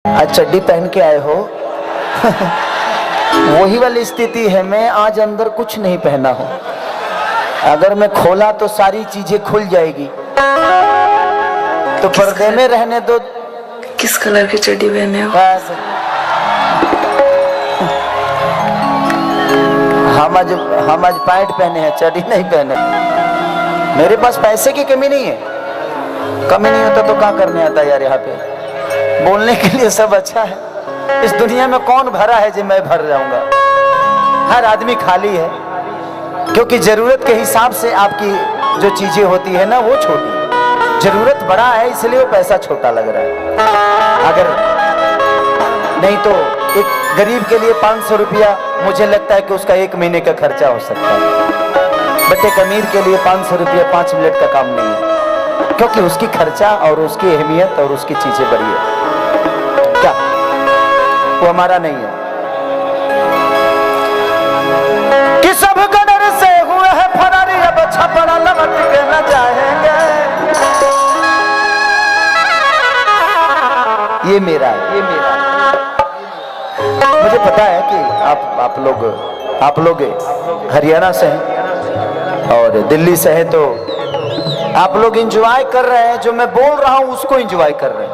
आज चड्डी पहन के आए हो। वही वाली स्थिति है, मैं आज अंदर कुछ नहीं पहना हूं। अगर मैं खोला तो सारी चीजें खुल जाएगी, तो पर्दे में रहने दो। किस कलर की चड्डी पहने हो? हम आज पैंट पहने हैं, चड्डी नहीं पहने। मेरे पास पैसे की कमी नहीं है, कमी नहीं होता तो क्या करने आता यार। यहाँ पे बोलने के लिए सब अच्छा है। इस दुनिया में कौन भरा है जो मैं भर जाऊंगा? हर आदमी खाली है, क्योंकि जरूरत के हिसाब से आपकी जो चीजें होती है ना वो छोटी, जरूरत बड़ा है इसलिए वो पैसा छोटा लग रहा है। अगर नहीं तो एक गरीब के लिए 500 रुपया मुझे लगता है कि उसका 1 महीने का खर्चा हो सकता है, बट एक अमीर के लिए 500 रुपया 5 मिनट का काम नहीं है, क्योंकि उसकी खर्चा और उसकी अहमियत और उसकी चीजें बड़ी है। क्या वो हमारा नहीं है कि सब कदर से हुए है फरारी, अब छपड़ा लौट के न जाएंगे। ये मेरा है, ये मेरा है। मुझे पता है कि आप लोग हरियाणा से हैं और दिल्ली से हैं, तो आप लोग एंजॉय कर रहे हैं। जो मैं बोल रहा हूं उसको एंजॉय कर रहे हैं,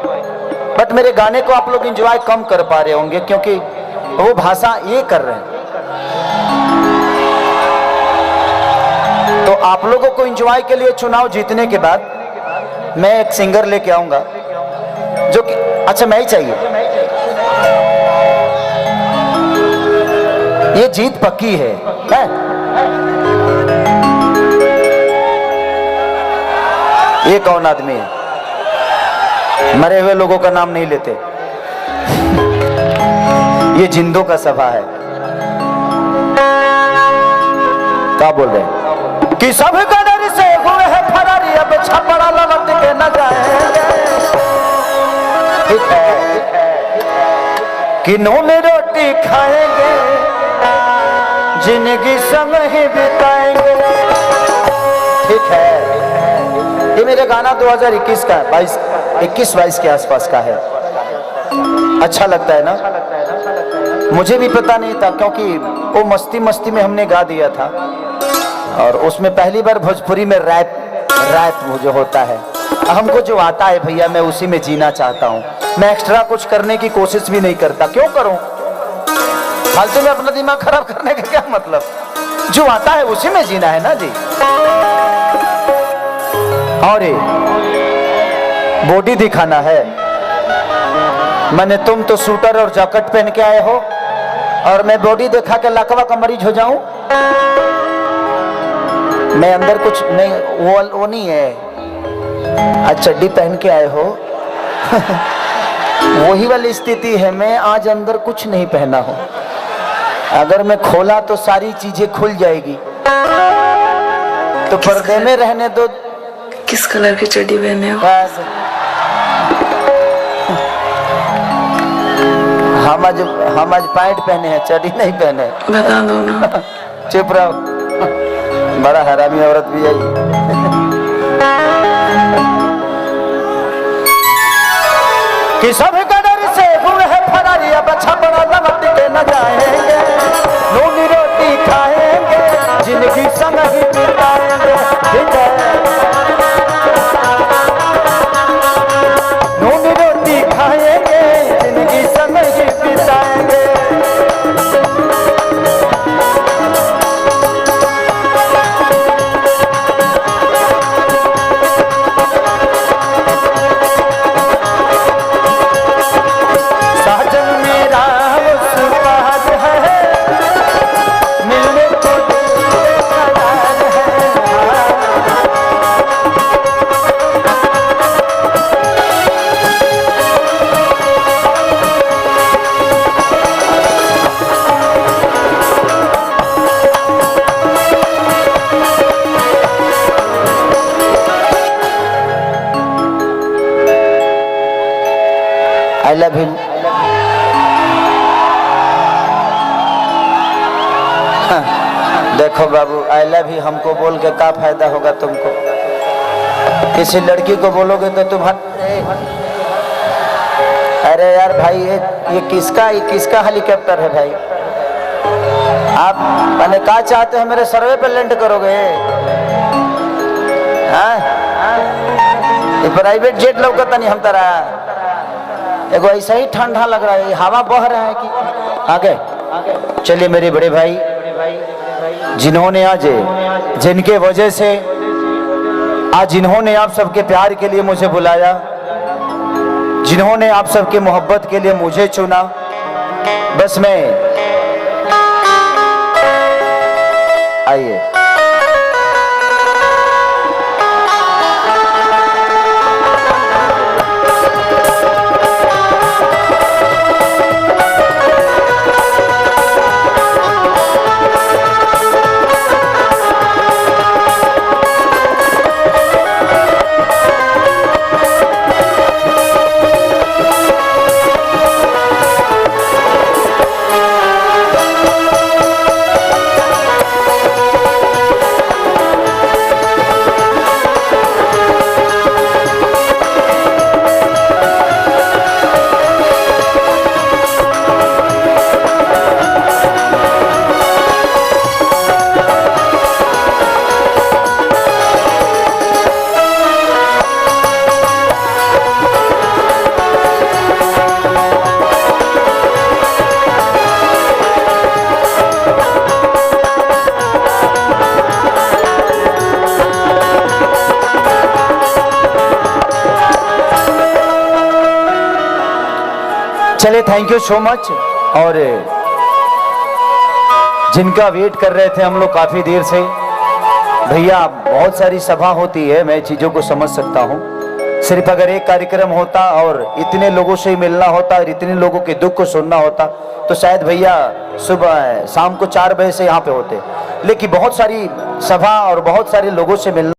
बट मेरे गाने को आप लोग एंजॉय कम कर पा रहे होंगे, क्योंकि वो भाषा ये कर रहे हैं। तो आप लोगों को एंजॉय के लिए चुनाव जीतने के बाद मैं एक सिंगर लेके आऊंगा जो कि अच्छा मैं ही चाहिए। ये जीत पक्की है? ये कौन आदमी है? मरे हुए लोगों का नाम नहीं लेते, ये जिंदों का सभा है। क्या बोल रहे हैं कि सब कदर से हुए है फरारी, अब छपड़ा लौट के न जाएंगे। ठीक है कि नून रोटी खाएंगे, जिंदगी संग ही बिताएंगे। ठीक है, ये मेरा गाना 2021 का है, 21-22 के आसपास का है। अच्छा लगता है ना? मुझे भी पता नहीं था, क्योंकि वो मस्ती मस्ती में हमने गा दिया था, और उसमें पहली बार भोजपुरी में रैप जो होता है। हमको जो आता है भैया, मैं उसी में जीना चाहता हूँ। मैं एक्स्ट्रा कुछ करने की कोशिश भी नहीं करता। क्यों करूं? फालतू में अपना दिमाग खराब करने का क्या मतलब? जो आता है उसी में जीना है ना जी। और बॉडी दिखाना है। मैंने तुम तो सूटर और जैकेट पहन के आए हो, और मैं बॉडी दिखा के लकवा का मरीज हो जाऊं? मैं अंदर कुछ नहीं, वो नहीं है। आज चड्डी पहन के आए हो। वही वाली स्थिति है, मैं आज अंदर कुछ नहीं पहना हूं। अगर मैं खोला तो सारी चीजें खुल जाएगी, तो पर्दे में रहने दो। किस कलर की चड्डी पहने हो? हम आज पैंट पहने हैं, चड्डी नहीं पहने। बता दो ना। चुप रहो, बड़ा हरामी औरत भी आई। कि सब कदर से हुए है फरारी, अब छपड़ा लौट के न जाएंगे। नून रोटी खाएंगे, जिंदगी संग ही बिताएंगे। नून रोटी खाएंगे, जिंदगी संग ही बिताएंगे। साजन मेरा उस्ताद है, मिलने को तैयार है। I love him. देखो बाबू, आई लव यू हमको बोल के क्या फायदा होगा तुमको? किसी लड़की को बोलोगे तो तुम्हारे अरे यार भाई, ये किसका हेलीकॉप्टर है भाई? आप मैंने कहा चाहते हैं मेरे सर्वे पे लैंड करोगे? हाँ? ये प्राइवेट जेट लौकता नहीं हम तरह। एगो ऐसा ही ठंडा लग रहा है, हवा बह रहा है कि आगे। चलिए मेरे बड़े भाई, जिन्होंने आज, जिनके वजह से आज जिन्होंने आप सबके प्यार के लिए मुझे बुलाया, जिन्होंने आप सबके मोहब्बत के लिए मुझे चुना, बस मैं आइए। चले, थैंक यू सो मच। और जिनका वेट कर रहे थे हम लोग काफी देर से, भैया बहुत सारी सभा होती है, मैं चीजों को समझ सकता हूँ। सिर्फ अगर एक कार्यक्रम होता और इतने लोगों से मिलना होता और इतने लोगों के दुख को सुनना होता तो शायद भैया सुबह शाम को 4 बजे से यहाँ पे होते। लेकिन बहुत सारी सभा और बहुत सारे लोगों से मिलना